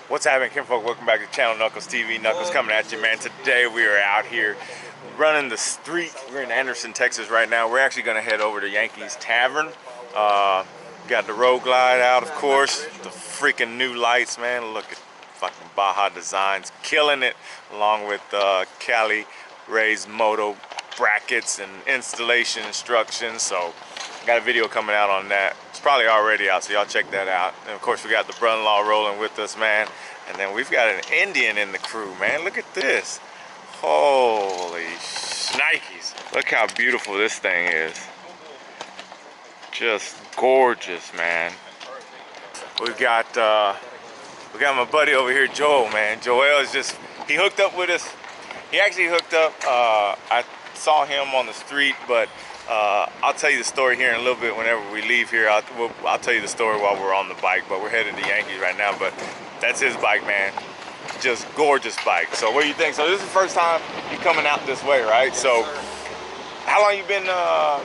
What's happening, kinfolk? Welcome back to the channel, Knuckles TV. Knuckles coming at you, man. Today we are out here running the street. We're in Anderson, Texas right now. We're actually gonna head over to Yankees Tavern. Got the road glide out, of course. The freaking new lights, man. Look at fucking Baja Designs, killing it, along with Cali Ray's Moto brackets and installation instructions. So got a video coming out on that. It's probably already out, so y'all check that out. And of course we got the brother-in-law rolling with us, man. And then we've got an Indian in the crew, man. Look at this. Holy shnikes. Look how beautiful this thing is. Just gorgeous, man. We got my buddy over here, Joel, man. Joel is just, he hooked up with us. He actually hooked up, I saw him on the street, but I'll tell you the story here in a little bit whenever we leave here. I'll tell you the story while we're on the bike, but we're heading to Yankees right now. But that's his bike, man. Just gorgeous bike. So what do you think? So this is the first time you coming out this way, right? Yes, so sir. How long you been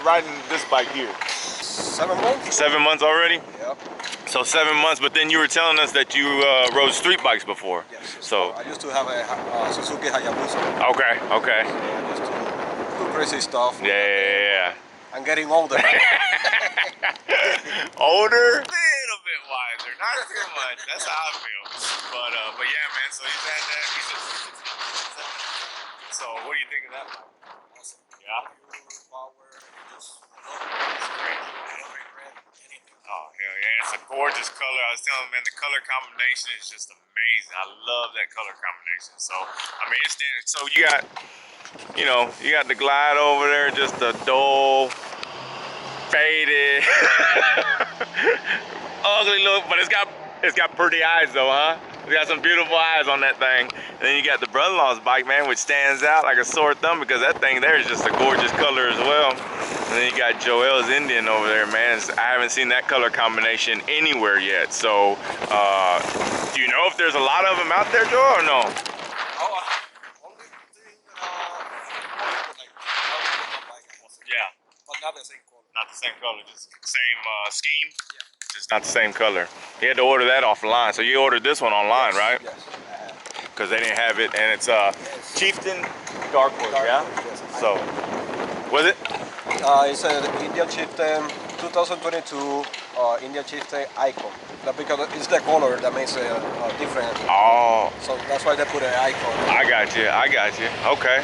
riding this bike here? 7 months. 7 months already? Yep. So 7 months, but then you were telling us that you rode street bikes before. Yes. So I used to have a Suzuki Hayabusa. Okay, okay. So I used to do crazy stuff. Yeah. I'm getting older. Older? A little bit wiser, not too much. That's how I feel. But yeah, man. So he's had that. So what do you think of that bike? Awesome. Yeah. Power, just Oh hell yeah! It's a gorgeous color. I was telling him, man, the color combination is just amazing. I love that color combination. So I mean, it's standard. So you got, you know, you got the glide over there, just a dull, faded, ugly look, but it's got pretty eyes though, huh? We got some beautiful eyes on that thing. And then you got the brother-in-law's bike, man, which stands out like a sore thumb because that thing there is just a gorgeous color as well. And then you got Joel's Indian over there, man. I haven't seen that color combination anywhere yet. So, do you know if there's a lot of them out there, Joel, or no? only thing Yeah. but not the same color. Not the same color, just same scheme? Yeah. Just not the same color. You had to order that off the line. So you ordered this one online, right? Yes. Because they didn't have it, and it's Chieftain Dark Horse, yeah? Yes. So, was it? It's an Indian Chieftain 2022 Indian Chieftain icon. Because it's the color that makes it different. Oh. So that's why they put an icon. I got you. Okay.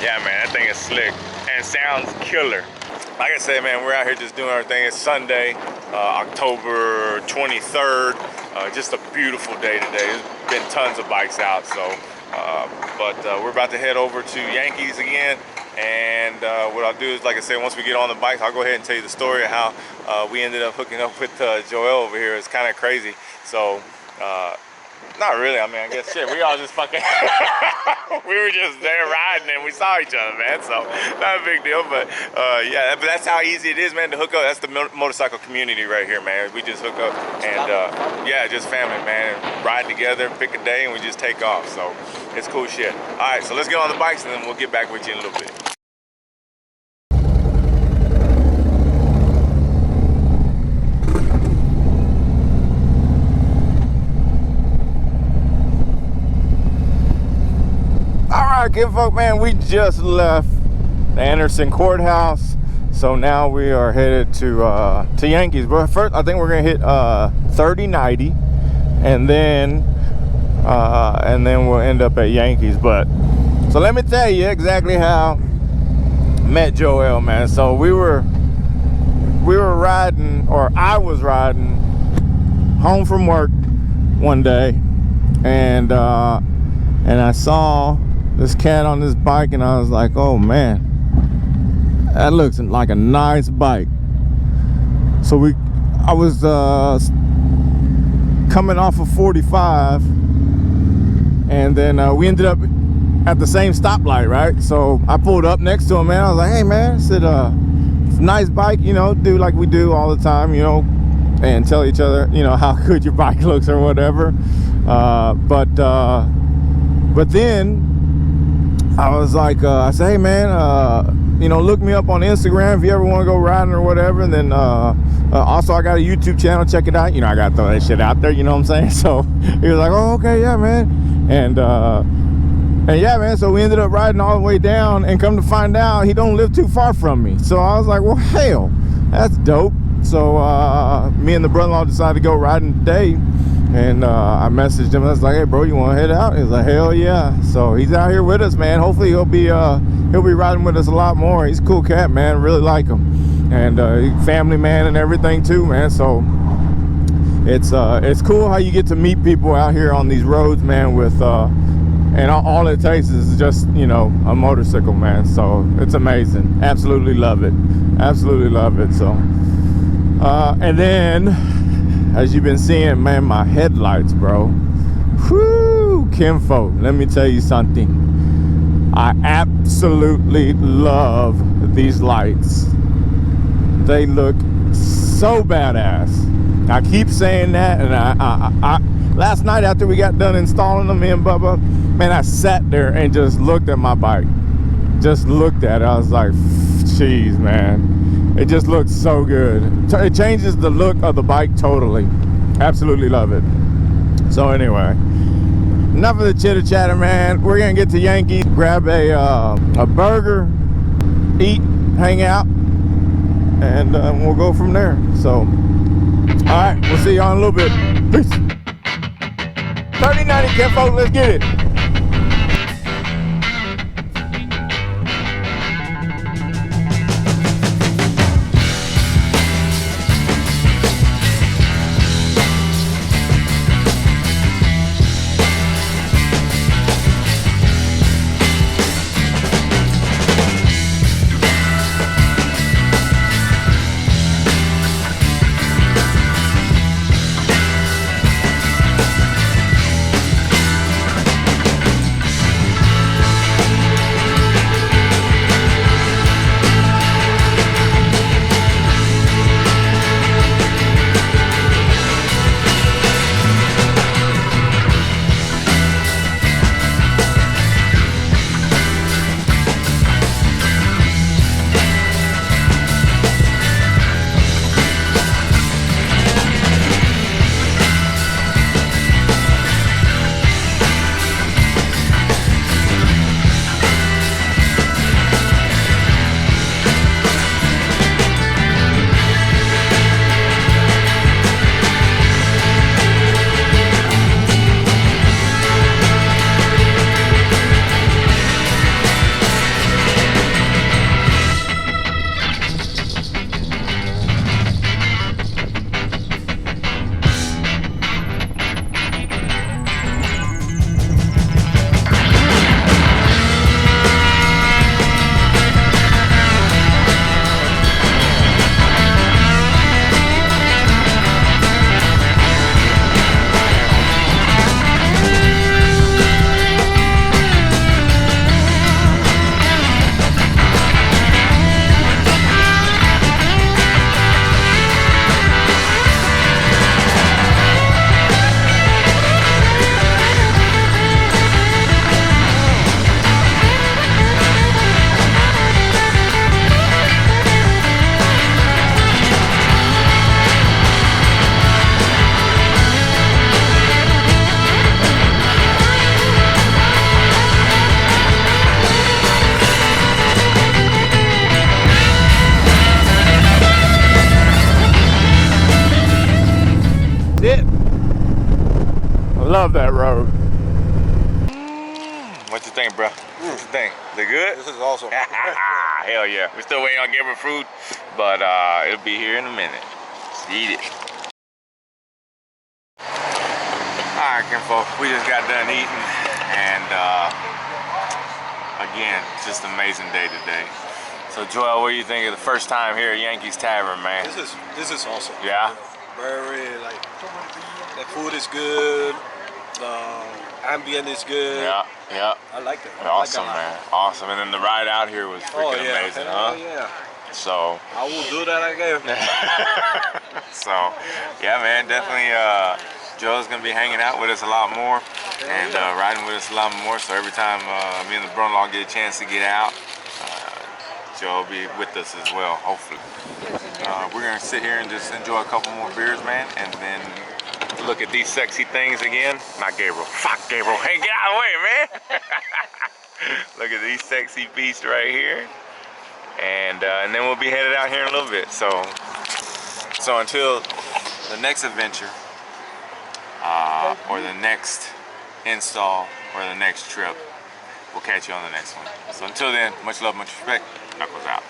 Yeah, man, that thing is slick and sounds killer. Like I said, man, we're out here just doing our thing. It's Sunday, October 23rd. Just a beautiful day today. There's been tons of bikes out, so. But we're about to head over to Yankees again. And what I'll do is, like I said, once we get on the bike, I'll go ahead and tell you the story of how we ended up hooking up with Joel over here. It's kind of crazy. So, not really. I mean, I guess shit. We all just fucking. We were just there riding and we saw each other, man. So not a big deal. But yeah, but that's how easy it is, man, to hook up. That's the motorcycle community right here, man. We just hook up and yeah, just family, man. Ride together, pick a day, and we just take off. So it's cool shit. All right, so let's get on the bikes and then we'll get back with you in a little bit. Alright, kinfolk, man, we just left the Anderson courthouse, so now we are headed to Yankees. But first, I think we're gonna hit 3090, and then we'll end up at Yankees. But so let me tell you exactly how I met Joel, man. So we were riding, or I was riding home from work one day, and I saw this cat on this bike, and I was like, oh man, that looks like a nice bike. So I was coming off of 45, and then we ended up at the same stoplight, right? So I pulled up next to him, man. I was like, hey man, I said, it's a nice bike, you know, do like we do all the time, you know, and tell each other, you know, how good your bike looks or whatever. But then I was like, I said, hey man, you know, look me up on Instagram if you ever want to go riding or whatever. And then Also, I got a YouTube channel. Check it out. You know, I got to throw that shit out there. You know what I'm saying? So he was like, oh, okay, yeah, man. And yeah, man, so we ended up riding all the way down, and come to find out, he don't live too far from me. So I was like, well, hell, that's dope. So me and the brother-in-law decided to go riding today. And I messaged him. I was like, "Hey, bro, you want to head out?" He's like, "Hell yeah!" So he's out here with us, man. Hopefully, he'll be riding with us a lot more. He's a cool cat, man. Really like him, and family man and everything too, man. So it's cool how you get to meet people out here on these roads, man. With and all it takes is just, you know, a motorcycle, man. So it's amazing. Absolutely love it. Absolutely love it. So and then, as you've been seeing, man, my headlights, bro. Whoo, Kinfolk, let me tell you something. I absolutely love these lights. They look so badass. I keep saying that, and I last night after we got done installing them, me and Bubba, man, I sat there and just looked at my bike. Just looked at it. I was like, jeez, man. It just looks so good. It changes the look of the bike totally. Absolutely love it. So anyway, enough of the chitter chatter, man. We're gonna get to Yankees, grab a burger, eat, hang out, and we'll go from there. So, all right, we'll see y'all in a little bit. Peace. 3090, Kinfolk, let's get it. Love that road. What you think, bro? What you think? They good? This is awesome. Hell yeah. We're still waiting on Gabriel fruit, but it'll be here in a minute. Let's eat it. All right, Kinfolk, we just got done eating, and again, just an amazing day today. So, Joel, what do you think of the first time here at Yankees Tavern, man? This is awesome. Yeah? Very, like, the food is good, the ambient is good. Yeah, yeah. I like it. Awesome, like man. Awesome. And then the ride out here was freaking amazing, huh? Yeah. So I will do that again. So, yeah, man, definitely Joe's gonna be hanging out with us a lot more and riding with us a lot more. So every time me and the brother-in-law get a chance to get out, y'all will be with us as well, hopefully. We're gonna sit here and just enjoy a couple more beers, man, and then look at these sexy things again. Not Gabriel. Fuck Gabriel. Hey, get out of the way, man. Look at these sexy beasts right here. And then we'll be headed out here in a little bit. So until the next adventure, or the next install, or the next trip, we'll catch you on the next one. So until then, much love, much respect. Knuckles out.